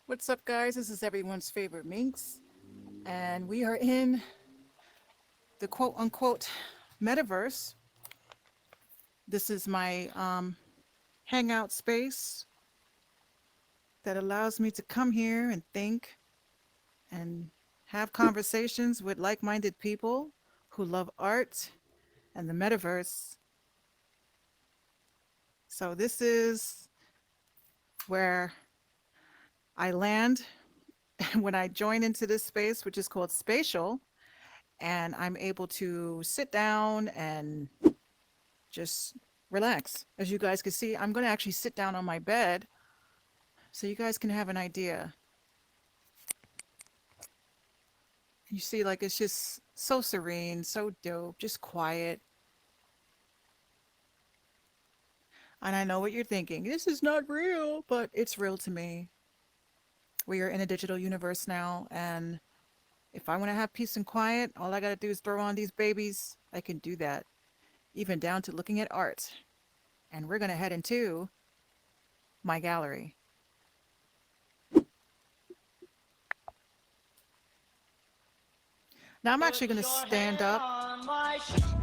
What's up, guys? This is everyone's favorite Minx, and we are in the quote unquote metaverse. This is my hangout space that allows me to come here and think and have conversations with like minded people who love art and the metaverse. So, this is where I land when I join into this space, which is called Spatial, and I'm able to sit down and just relax. As you guys can see, I'm going to actually sit down on my bed so you guys can have an idea. You see, like, it's just so serene, so dope, just quiet. And I know what you're thinking. This is not real, but it's real to me. We are in a digital universe now, and if I want to have peace and quiet, all I got to do is throw on these babies. I can do that, even down to looking at art. And we're going to head into my gallery. Now I'm actually going to stand up.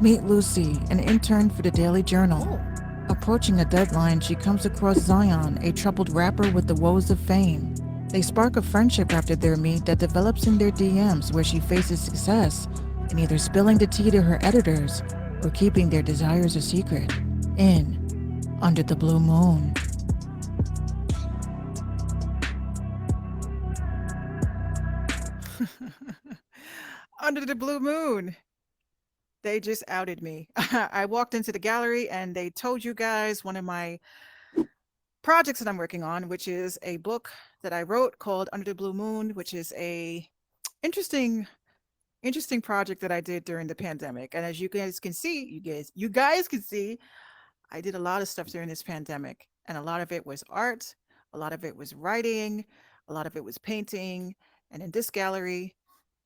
Meet Lucy, an intern for the Daily Journal. Oh. Approaching a deadline, she comes across Zion, a troubled rapper with the woes of fame. They spark a friendship after their meet that develops in their DMs, where she faces success in either spilling the tea to her editors or keeping their desires a secret. In Under the Blue Moon. Under the Blue Moon. They just outed me. I walked into the gallery and they told you guys one of my projects that I'm working on, which is a book that I wrote called Under the Blue Moon, which is a interesting interesting project that I did during the pandemic. And as you guys can see, you guys can see, I did a lot of stuff during this pandemic, and a lot of it was art, a lot of it was writing, a lot of it was painting. And in this gallery,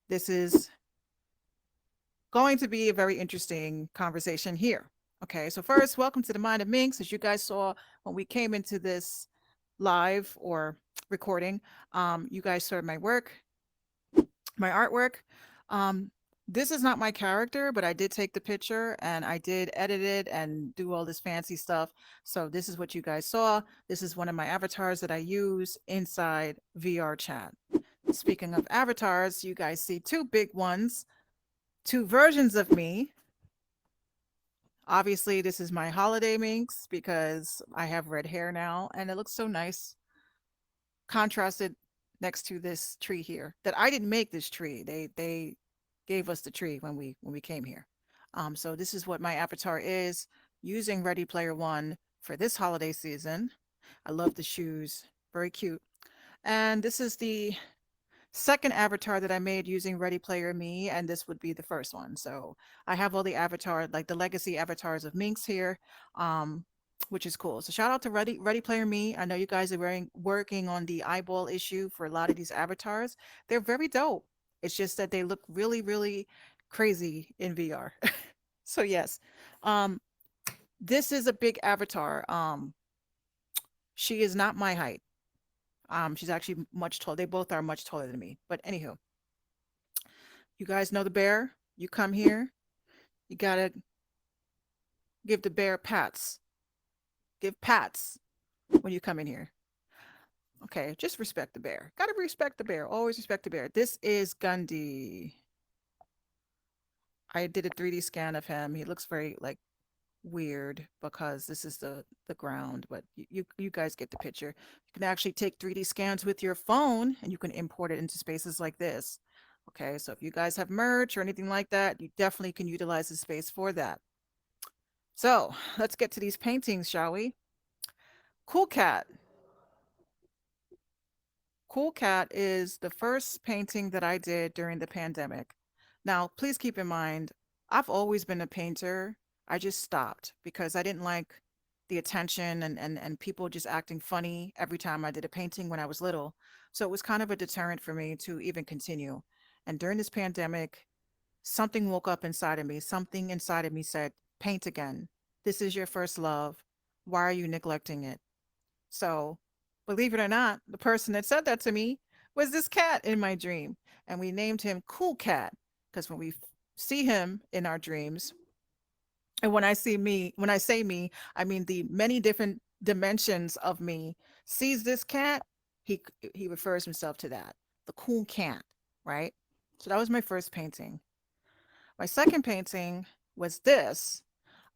this is going to be a very interesting conversation here. Okay, so first, welcome to the Mind of Minx. As you guys saw when we came into this live or recording, you guys saw my work, my artwork. Um, this is not my character, but I did take the picture and I did edit it and do all this fancy stuff. So this is what you guys saw. This is one of my avatars that I use inside VR chat. Speaking of avatars, you guys see two big ones, two versions of me. Obviously, this is my holiday minx because I have red hair now and it looks so nice contrasted next to this tree here. That I didn't make this tree. They gave us the tree when we came here. So this is what my avatar is using Ready Player One for this holiday season. I love the shoes, very cute. And this is the second avatar that I made using Ready Player Me, and this would be the first one. So I have all the avatar, like the legacy avatars of Minx here, um, which is cool. So shout out to Ready Player Me. I know you guys are working on the eyeball issue for a lot of these avatars. They're very dope. It's just that they look really, really crazy in VR. So yes, um, this is a big avatar. She is not my height. She's actually much taller. They both are much taller than me. But anywho, you guys know the bear. You come here, you gotta give the bear pats. Give pats when you come in here. Okay, just respect the bear. Gotta respect the bear. Always respect the bear. This is Gundy. I did a 3D scan of him. He looks very like weird because this is the ground, but you guys get the picture. You can actually take 3D scans with your phone and you can import it into spaces like this. Okay, so if you guys have merch or anything like that, you definitely can utilize the space for that. So let's get to these paintings, shall we? Cool Cat. Cool Cat is the first painting that I did during the pandemic. Now, please keep in mind, I've always been a painter. I just stopped because I didn't like the attention and people just acting funny every time I did a painting when I was little. So it was kind of a deterrent for me to even continue. And during this pandemic, something woke up inside of me. Something inside of me said, paint again. This is your first love. Why are you neglecting it? So Believe it or not, the person that said that to me was this cat in my dream. And we named him Cool Cat because when we see him in our dreams, and when I say me, I mean the many different dimensions of me sees this cat, he refers himself to that, the cool cat, right? So that was my first painting. My second painting was this.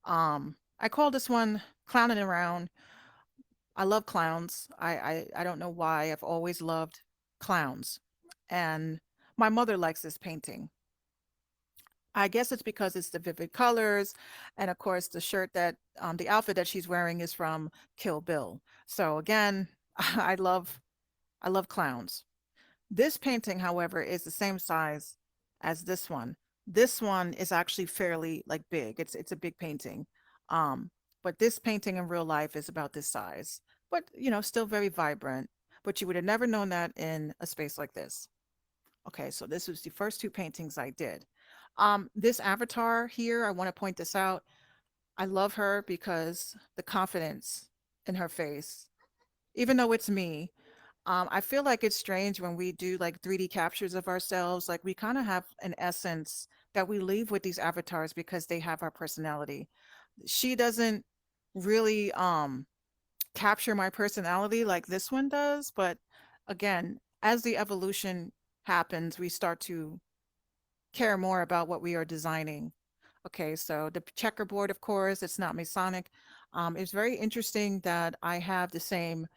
I call this one Clowning Around. I love clowns. I don't know why. I've always loved clowns. And my mother likes this painting. I guess it's because it's the vivid colors, and of course the outfit that she's wearing is from Kill Bill. So again, I love clowns. This painting, however, is the same size as this one. This one is actually fairly like big. It's a big painting. Um, but this painting in real life is about this size. But still very vibrant. But you would have never known that in a space like this. Okay, so this was the first two paintings I did. This avatar here, I want to point this out. I love her because the confidence in her face, even though it's me, I feel like it's strange when we do like 3D captures of ourselves. Like we kind of have an essence that we leave with these avatars because they have our personality. She doesn't really capture my personality like this one does, but again, as the evolution happens, we start to care more about what we are designing. Okay, so the checkerboard, of course, it's not Masonic. It's very interesting that I have the same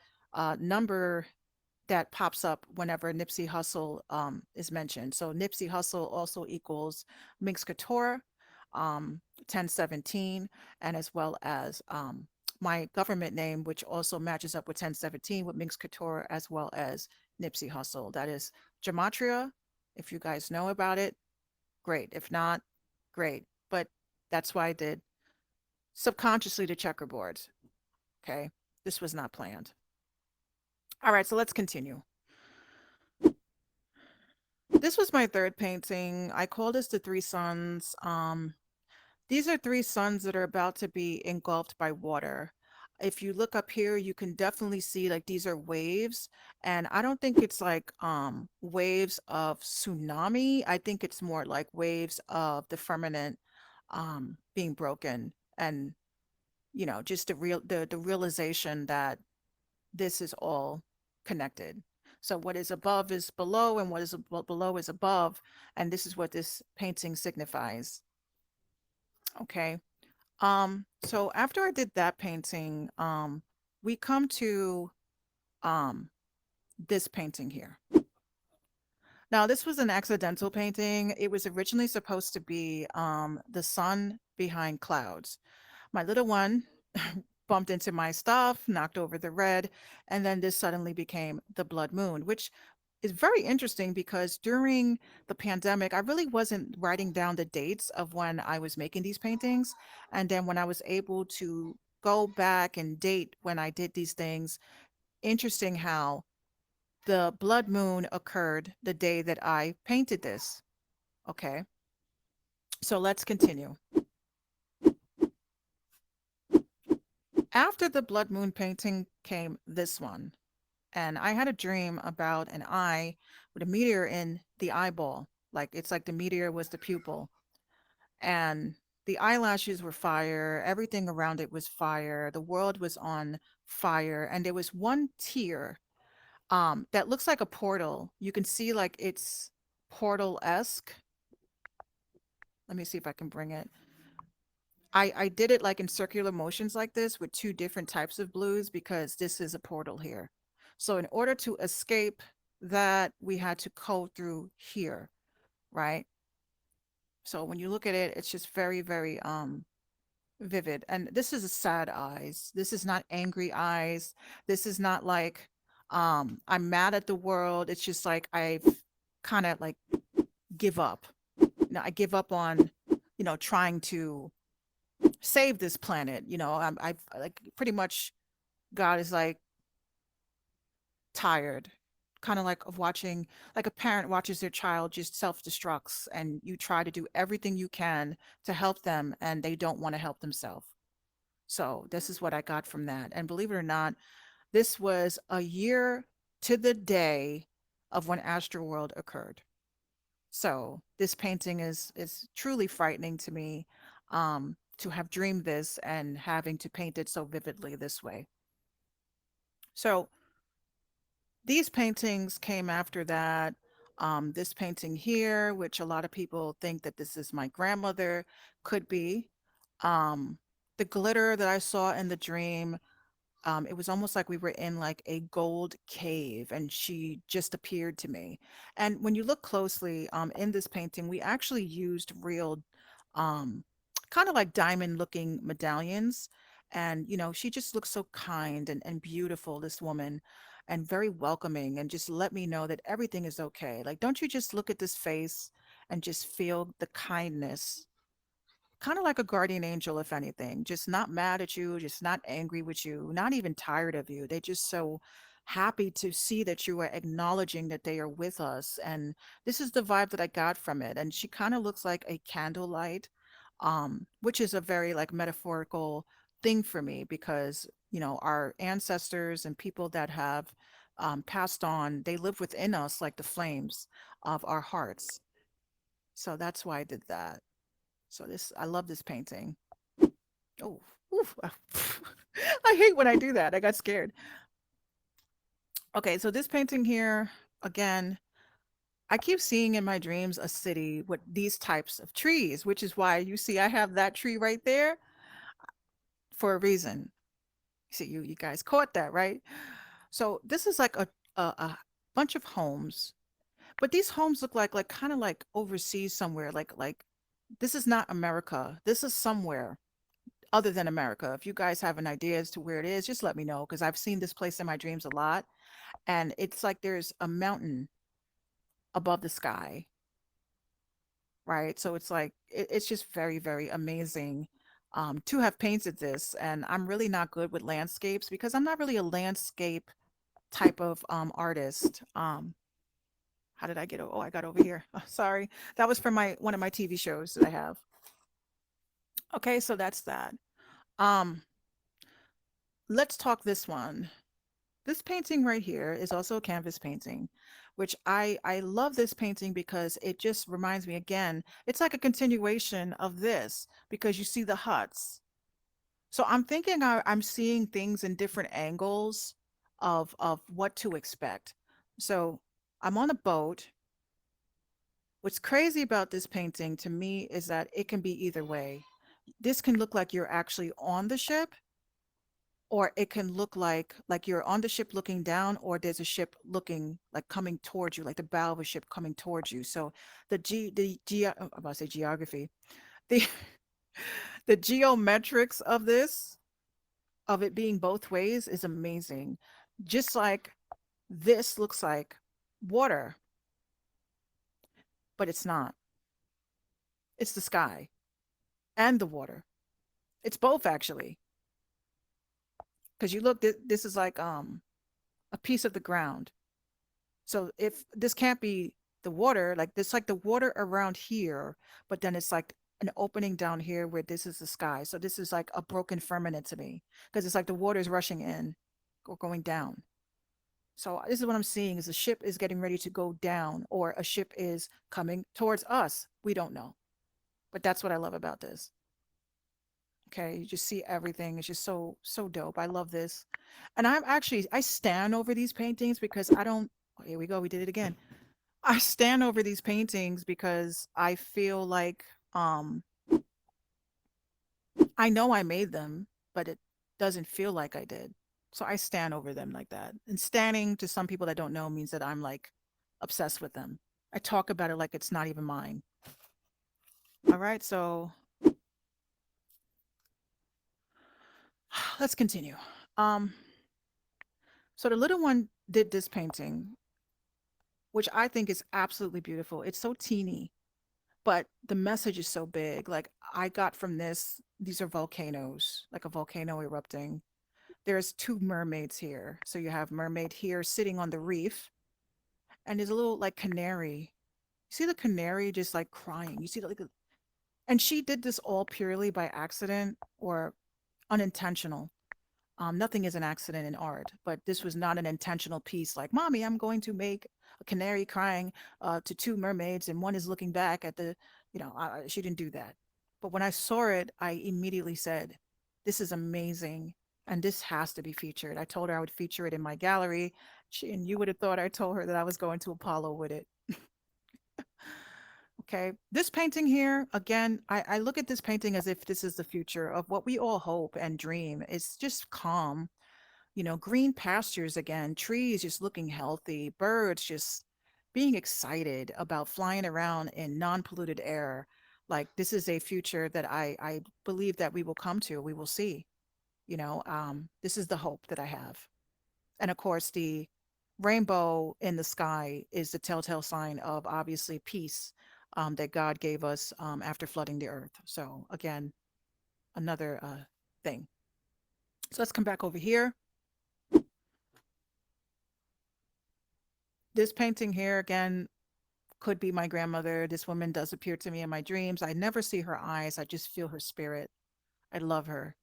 number that pops up whenever Nipsey Hussle is mentioned. So Nipsey Hussle also equals Minx Couture, 1017, and as well as my government name, which also matches up with 1017 with Minx Couture as well as Nipsey Hussle. That is Gematria. If you guys know about it, great. If not, great. But that's why I did subconsciously the checkerboards. Okay. This was not planned. All right, so let's continue. This was my third painting. I call this the Three Suns. These are three suns that are about to be engulfed by water. If you look up here, you can definitely see like these are waves, and I don't think it's like waves of tsunami. I think it's more like waves of the firmament being broken, and just the realization that this is all connected. So what is above is below, and what is below is above, and this is what this painting signifies. Okay. So after I did that painting, we come to um this painting here. Now, this was an accidental painting. It was originally supposed to be the sun behind clouds. My little one bumped into my stuff, knocked over the red, and then this suddenly became the blood moon, which is very interesting because during the pandemic, I really wasn't writing down the dates of when I was making these paintings. And then when I was able to go back and date when I did these things, interesting how the blood moon occurred the day that I painted this. Okay, so let's continue. After the blood moon painting came this one. And I had a dream about an eye with a meteor in the eyeball. Like it's like the meteor was the pupil. And the eyelashes were fire. Everything around it was fire. The world was on fire. And there was one tear that looks like a portal. You can see like it's portal-esque. Let me see if I can bring it. I did it like in circular motions like this with two different types of blues because this is a portal here. So in order to escape that, we had to go through here, right? So when you look at it, it's just very, very vivid. And this is a sad eyes. This is not angry eyes. This is not like I'm mad at the world. It's just like I've kind of like give up. I give up on, trying to save this planet. I've like pretty much God is like tired, kind of like of watching, like a parent watches their child just self destructs, and you try to do everything you can to help them, and they don't want to help themselves. So this is what I got from that. And believe it or not, This was a year to the day of when Astroworld occurred. So this painting is truly frightening to me, to have dreamed this and having to paint it so vividly this way. So these paintings came after that. This painting here, which a lot of people think that this is my grandmother, could be. Um, the glitter that I saw in the dream, it was almost like we were in like a gold cave and she just appeared to me. And when you look closely, in this painting, we actually used real, um, kind of like diamond looking medallions. And, she just looks so kind and beautiful, this woman, and very welcoming, and just let me know that everything is okay. Like, don't you just look at this face and just feel the kindness, kind of like a guardian angel, if anything, just not mad at you, just not angry with you, not even tired of you. They just so happy to see that you are acknowledging that they are with us. And this is the vibe that I got from it. And she kind of looks like a candlelight, which is a very like metaphorical thing for me because, our ancestors and people that have passed on, they live within us like the flames of our hearts. So that's why I did that. So I love this painting. Oh, oof. I hate when I do that. I got scared. Okay, so this painting here, again, I keep seeing in my dreams a city with these types of trees, which is why you see I have that tree right there for a reason. See, you guys caught that, right? So this is like a bunch of homes, but these homes look like kind of like overseas somewhere. Like this is not America. This is somewhere other than America. If you guys have an idea as to where it is, just let me know because I've seen this place in my dreams a lot. And it's like there's a mountain above the sky, right? So it's like, it's just very, very amazing, to have painted this. And I'm really not good with landscapes because I'm not really a landscape type of artist. How did I get? Oh, I got over here. Oh, sorry. That was from my one of my TV shows that I have. Okay, so that's that. Um, let's talk this one. This painting right here is also a canvas painting, which I love this painting because it just reminds me again, it's like a continuation of this because you see the huts. So I'm thinking I'm seeing things in different angles of what to expect. So I'm on a boat. What's crazy about this painting to me is that it can be either way. This can look like you're actually on the ship, or it can look like you're on the ship looking down, or there's a ship looking like coming towards you, like the bow of a ship coming towards you. So I'm about to say geography, the the geometrics of this, of it being both ways, is amazing. Just like this looks like water, but it's not. It's the sky and the water. It's both actually, because you look, this is like a piece of the ground. So if this can't be the water, like this, like the water around here, but then it's like an opening down here where this is the sky. So this is like a broken firmament to me because it's like the water is rushing in or going down. So this is what I'm seeing is a ship is getting ready to go down or a ship is coming towards us. We don't know. But that's what I love about this. Okay, you just see everything. It's just so dope. I love this. And I stand over these paintings because I don't, oh, here we go, we did it again. I stand over these paintings because I feel like, I know I made them, but it doesn't feel like I did. So I stand over them like that. And standing to some people that don't know means that I'm like obsessed with them. I talk about it like it's not even mine. All right, so let's continue. Um, so the little one did this painting, which I think is absolutely beautiful. It's so teeny, but the message is so big. Like I got from this, these are volcanoes, like a volcano erupting. There's two mermaids here. So you have mermaid here sitting on the reef, and there's a little like canary. You see the canary just like crying. You see the, like, and she did this all purely by accident or unintentional. Nothing is an accident in art, but this was not an intentional piece like, Mommy, I'm going to make a canary crying to two mermaids, and one is looking back at the, she didn't do that. But when I saw it, I immediately said, this is amazing. And this has to be featured. I told her I would feature it in my gallery. And you would have thought I told her that I was going to Apollo with it. Okay. This painting here, again, I look at this painting as if this is the future of what we all hope and dream. It's just calm, green pastures again, trees just looking healthy, birds just being excited about flying around in non-polluted air. Like this is a future that I believe that we will come to, we will see. This is the hope that I have. And of course, the rainbow in the sky is the telltale sign of obviously peace that God gave us after flooding the earth. So again, another thing. So let's come back over here. This painting here again could be my grandmother. This woman does appear to me in my dreams. I never see her eyes. I just feel her spirit. I love her.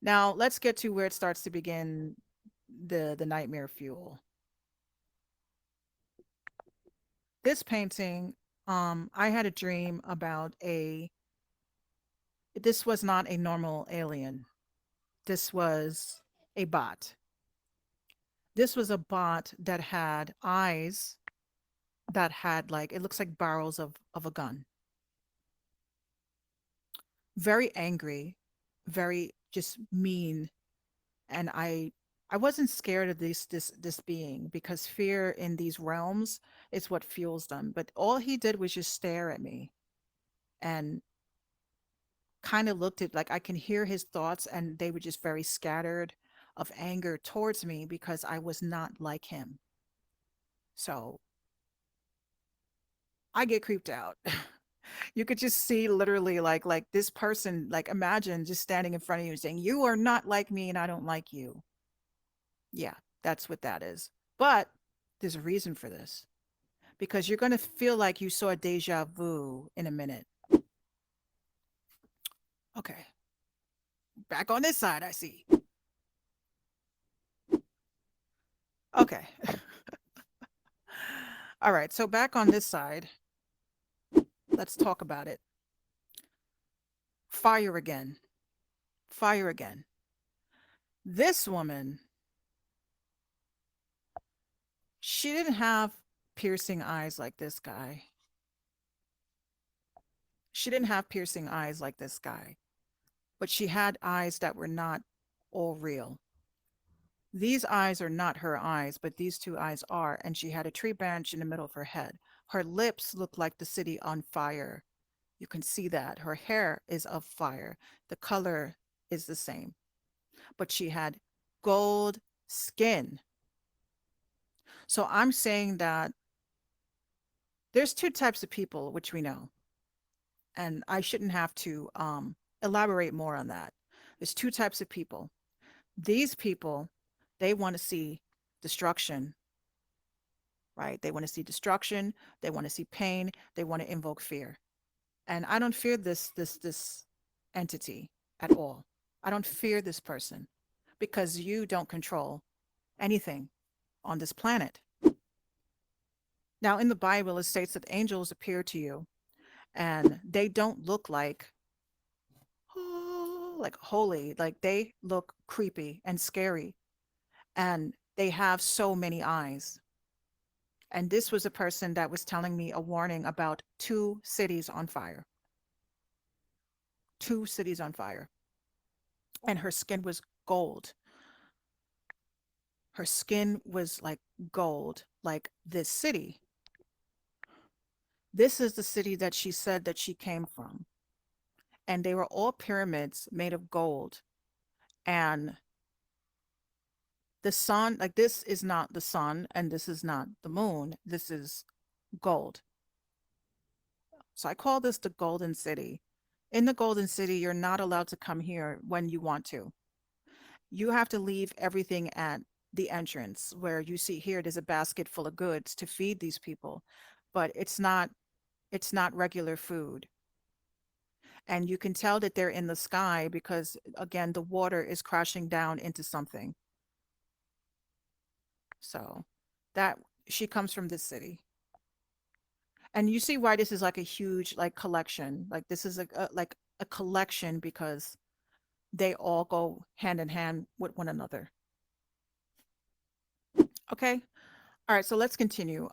Now let's get to where it starts to begin the nightmare fuel. This painting, I had a dream about this was not a normal alien. This was a bot. This was a bot that had eyes that had like, it looks like barrels of a gun. Very angry, very just mean. And I wasn't scared of this being because fear in these realms is what fuels them. But all he did was just stare at me and kind of looked at, like, I can hear his thoughts and they were just very scattered of anger towards me because I was not like him. So I get creeped out. You could just see literally like this person, like imagine just standing in front of you saying, you are not like me and I don't like you. Yeah, that's what that is. But there's a reason for this because you're going to feel like you saw a deja vu in a minute. Okay, back on this side, I see. Okay. All right, so back on this side, let's talk about it. Fire again. Fire again. This woman, she didn't have piercing eyes like this guy. She didn't have piercing eyes like this guy, but she had eyes that were not all real. These eyes are not her eyes, but these two eyes are, and she had a tree branch in the middle of her head. Her lips look like the city on fire. You can see that. Her hair is of fire. The color is the same, but she had gold skin. So I'm saying that there's two types of people, which we know, and I shouldn't have to elaborate more on that. There's two types of people. These people, they want to see destruction, right? They want to see destruction. They want to see pain. They want to invoke fear. And I don't fear this entity at all. I don't fear this person because you don't control anything on this planet. Now, in the Bible, it states that angels appear to you and they don't look like holy, like they look creepy and scary, and they have so many eyes. And this was a person that was telling me a warning about two cities on fire. Two cities on fire. And her skin was gold. Her skin was like gold, like this city. This is the city that she said that she came from. And they were all pyramids made of gold. And the sun, like this is not the sun and this is not the moon. This is gold. So I call this the Golden City. In the Golden City, you're not allowed to come here when you want to. You have to leave everything at the entrance where you see here there's a basket full of goods to feed these people, but it's not regular food. And you can tell that they're in the sky because, again, the water is crashing down into something. So that she comes from this city. And you see why this is like a huge like collection. Like this is like a collection because they all go hand in hand with one another. Okay. All right, so let's continue.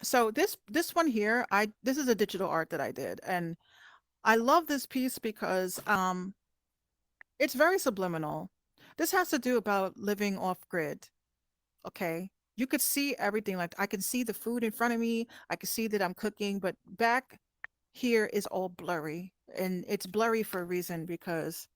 So this one here, I this is a digital art that I did, and I love this piece because it's very subliminal. This has to do about living off grid. Okay. You could see everything. Like I can see the food in front of me. I can see that I'm cooking, but back here is all blurry. And it's blurry for a reason because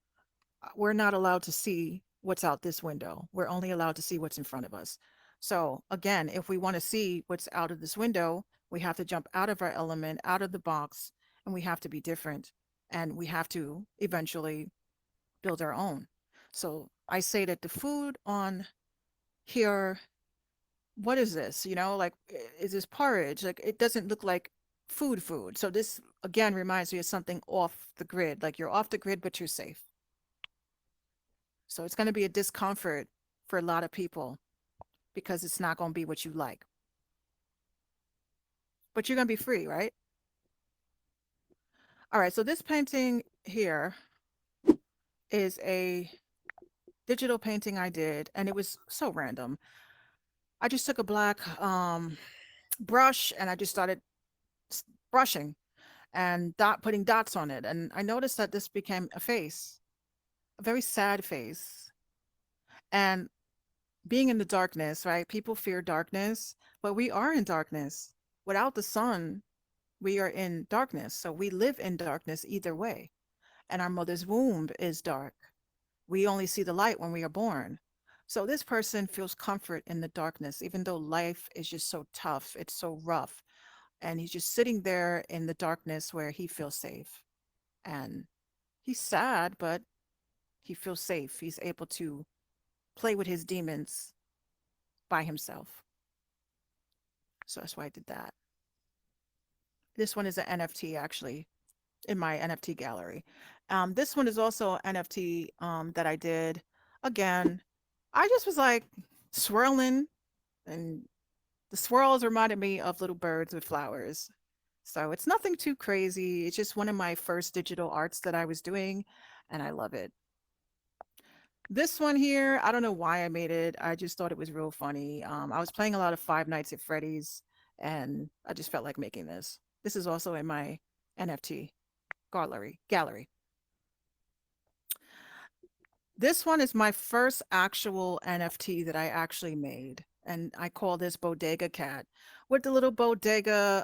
we're not allowed to see what's out this window. We're only allowed to see what's in front of us. So again, if we want to see what's out of this window, we have to jump out of our element, out of the box, and we have to be different. And we have to eventually build our own. So I say that the food on here, what is this? Like, is this porridge? Like, it doesn't look like food. So this again reminds me of something off the grid. Like you're off the grid, but you're safe. So it's going to be a discomfort for a lot of people because it's not going to be what you like. But you're going to be free, right? All right. So this painting here is a digital painting I did, and it was so random. I just took a black brush and I just started brushing and putting dots on it. And I noticed that this became a face, a very sad face. And being in the darkness, right? People fear darkness, but we are in darkness. Without the sun, we are in darkness. So we live in darkness either way. And our mother's womb is dark. We only see the light when we are born. So this person feels comfort in the darkness, even though life is just so tough, it's so rough. And he's just sitting there in the darkness where he feels safe. And he's sad, but he feels safe. He's able to play with his demons by himself. So that's why I did that. This one is an NFT actually in my NFT gallery. This one is also an NFT that I did. Again, I just was like swirling, and the swirls reminded me of little birds with flowers. So it's nothing too crazy. It's just one of my first digital arts that I was doing, and I love it. This one here, I don't know why I made it. I just thought it was real funny. I was playing a lot of Five Nights at Freddy's, and I just felt like making this. This is also in my NFT gallery. This one is my first actual NFT that I actually made. And I call this Bodega Cat with the little bodega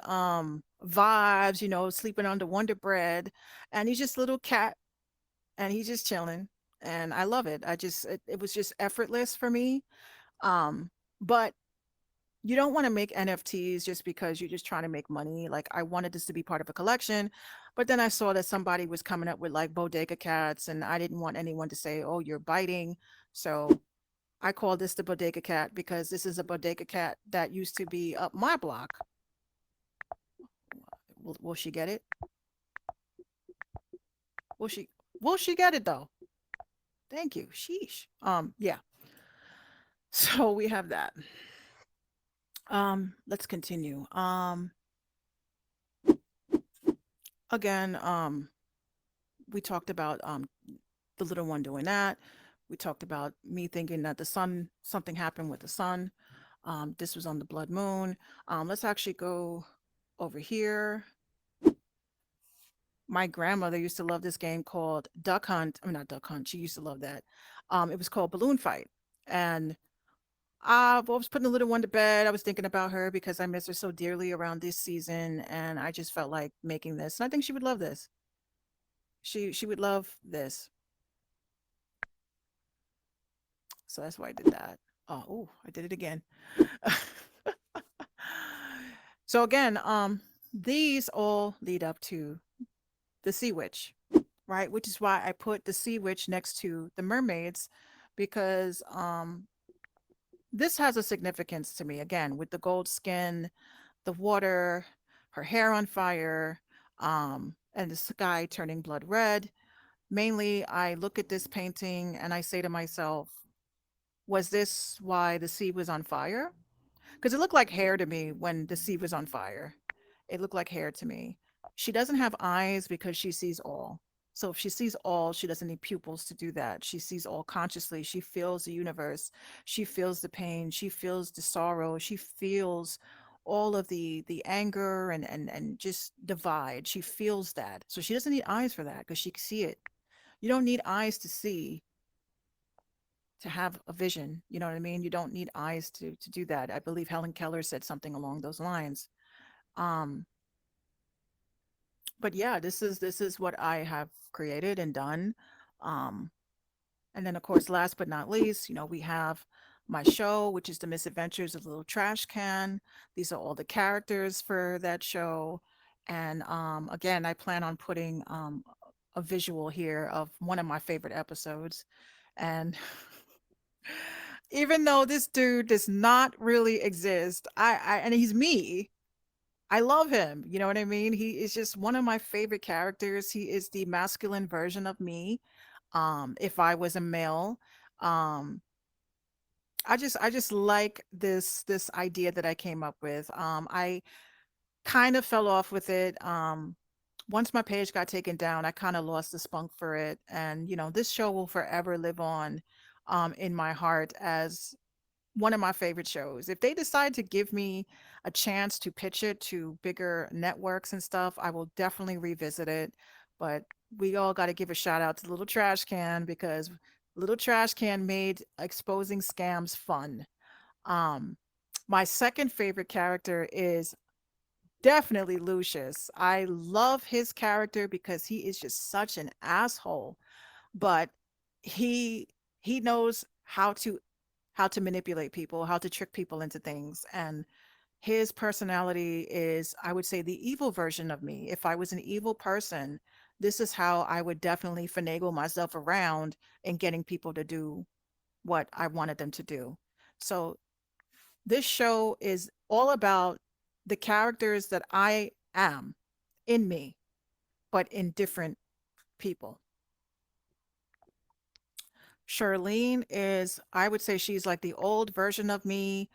vibes, sleeping under Wonder Bread. And he's just a little cat and he's just chilling. And I love it. It was just effortless for me. But you don't want to make NFTs just because you're just trying to make money. Like I wanted this to be part of a collection, but then I saw that somebody was coming up with like bodega cats, and I didn't want anyone to say, "Oh, you're biting." So I call this the bodega cat because this is a bodega cat that used to be up my block. Will she get it? Will she? Will she get it though? Thank you. Sheesh. Yeah. So we have that. Let's continue. Again, we talked about the little one doing that. We talked about me thinking that the sun, something happened with the sun. This was on the blood moon. Let's actually go over here. My grandmother used to love this game called Duck Hunt. I mean, not Duck Hunt. She used to love that. It was called Balloon Fight. And I was putting the little one to bed. I was thinking about her because I miss her so dearly around this season. And I just felt like making this. And I think she would love this. She would love this. So that's why I did that. Oh, I did it again. So again, these all lead up to the sea witch, right? Which is why I put the sea witch next to the mermaids, because this has a significance to me. Again, with the gold skin, the water, her hair on fire. and the sky turning blood red. Mainly, I look at this painting and I say to myself, was this why the sea was on fire? Because it looked like hair to me when the sea was on fire. It looked like hair to me. She doesn't have eyes because she sees all. So if she sees all, she doesn't need pupils to do that. She sees all consciously. She feels the universe. She feels the pain. She feels the sorrow. She feels all of the anger and just divide. She feels that. So she doesn't need eyes for that because she can see it. You don't need eyes to see to have a vision. You know what I mean? You don't need eyes to do that. I believe Helen Keller said something along those lines. Um, but yeah, this is what I have created and done. Um, and then of course, last but not least, we have my show, which is the Misadventures of the Little Trash Can. These are all the characters for that show. And again, I plan on putting a visual here of one of my favorite episodes. And even though this dude does not really exist, and he's me. I love him. You know what I mean? He is just one of my favorite characters. He is the masculine version of me. If I was a male, um, I just like this idea that I came up with. I kind of fell off with it. Once my page got taken down, I kind of lost the spunk for it, and this show will forever live on, in my heart as one of my favorite shows. If they decide to give me a chance to pitch it to bigger networks and stuff, I will definitely revisit it. But we all got to give a shout out to Little Trash Can because Little Trash Can made exposing scams fun. Um, my second favorite character is definitely Lucius. I love his character because he is just such an asshole, but he he knows how to manipulate people, how to trick people into things. And his personality is, I would say, the evil version of me. If I was an evil person, this is how I would definitely finagle myself around in getting people to do what I wanted them to do. So this show is all about the characters that I am in me, but in different people. Charlene is, I would say she's like the old version of me.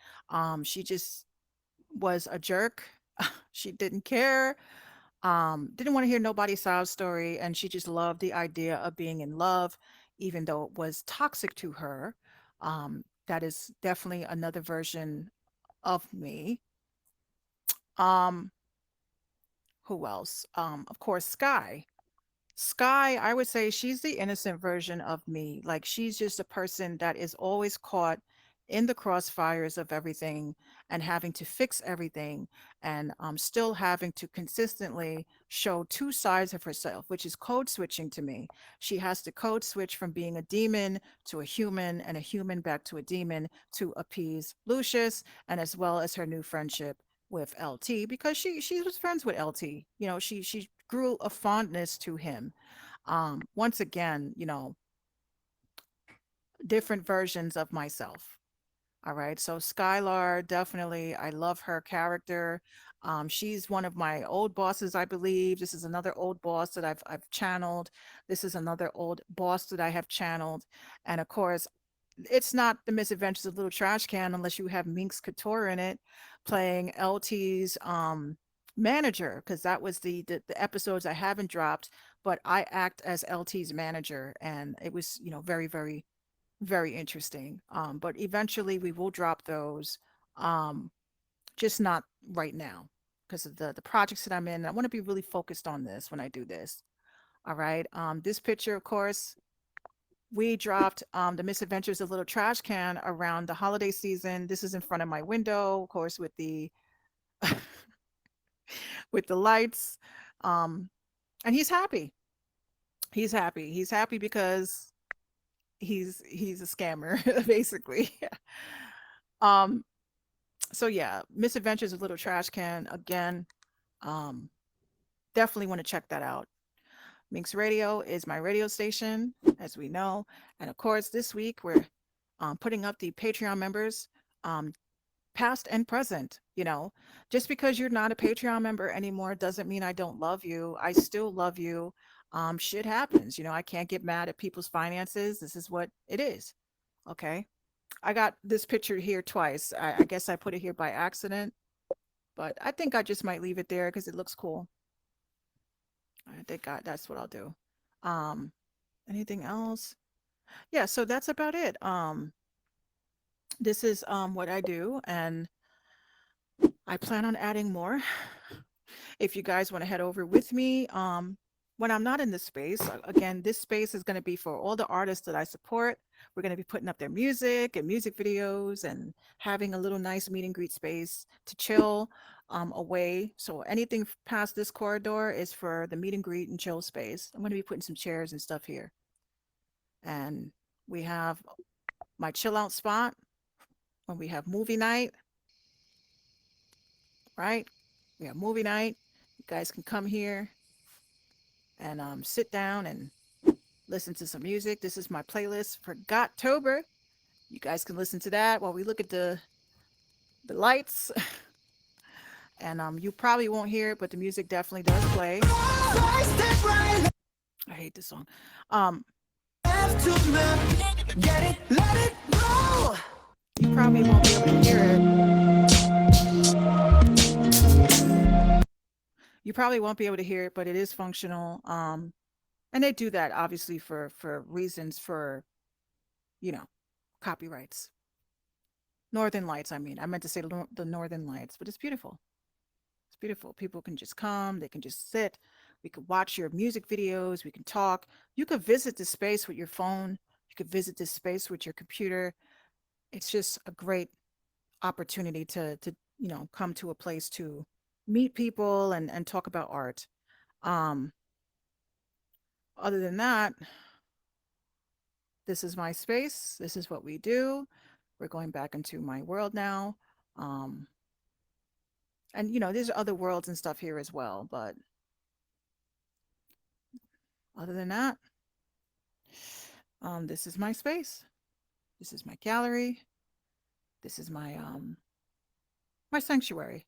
She just was a jerk. She didn't care, didn't want to hear nobody's sob story, and she just loved the idea of being in love, even though it was toxic to her. That is definitely another version of me. Um, who else? Of course, Sky. Sky, I would say she's the innocent version of me. Like she's just a person that is always caught in the crossfires of everything and having to fix everything and still having to consistently show two sides of herself, which is code switching to me. She has to code switch from being a demon to a human and a human back to a demon to appease Lucius and as well as her new friendship with LT because she was friends with LT. She grew a fondness to him. Once again, different versions of myself. All right. So Skylar, definitely, I love her character. She's one of my old bosses, I believe. This is another old boss that I've channeled. This is another old boss that I have channeled. And of course, it's not the Misadventures of Little Trash Can unless you have Minx Couture in it playing LT's manager, because that was the episodes I haven't dropped, but I act as LT's manager, and it was very very very interesting. But eventually we will drop those, um, just not right now because of the projects that I'm in. I want to be really focused on this when I do this. All right. This picture, of course, we dropped the Misadventures of Little Trash Can around the holiday season. This is in front of my window, of course, with the with the lights. Um, and he's happy. He's happy. He's happy because he's a scammer, basically. um, so yeah, Misadventures of Little Trash Can again. Um, definitely want to check that out. Minx Radio is my radio station, as we know, and of course, this week we're putting up the Patreon members. Um, past and present, just because you're not a Patreon member anymore doesn't mean I don't love you. I still love you. Shit happens, I can't get mad at people's finances. This is what it is. Okay. I got this picture here twice. I guess I put it here by accident, but I think I just might leave it there because it looks cool. That's what I'll do. Um, Anything else? Yeah, so that's about it. This is what I do, and I plan on adding more. If you guys want to head over with me, when I'm not in this space, again, this space is going to be for all the artists that I support. We're going to be putting up their music and music videos and having a little nice meet and greet space to chill away. So anything past this corridor is for the meet and greet and chill space. I'm going to be putting some chairs and stuff here. And we have my chill out spot when we have movie night, right? We have movie night. You guys can come here and sit down and listen to some music. This is my playlist for Gottober. You guys can listen to that while we look at the lights. And you probably won't hear it, but the music definitely does play. I hate this song. You probably won't be able to hear it. You probably won't be able to hear it, but it is functional. And they do that obviously for reasons for, you know, copyrights. Northern Lights, I mean. I meant to say the Northern Lights, but it's beautiful. It's beautiful. People can just come, they can just sit. We could watch your music videos, we can talk. You could visit the space with your phone, you could visit this space with your computer. It's just a great opportunity to come to a place to meet people and talk about art. Um, Other than that, this is my space. This is what we do. We're going back into my world now. Um, and there's other worlds and stuff here as well. But other than that, this is my space. This is my gallery. This is my sanctuary.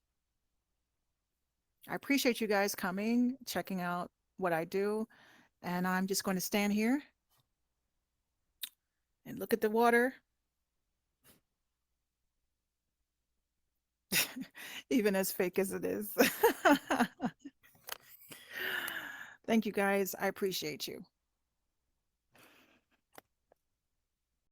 I appreciate you guys coming, checking out what I do, and I'm just going to stand here and look at the water, even as fake as it is. Thank you guys. I appreciate you.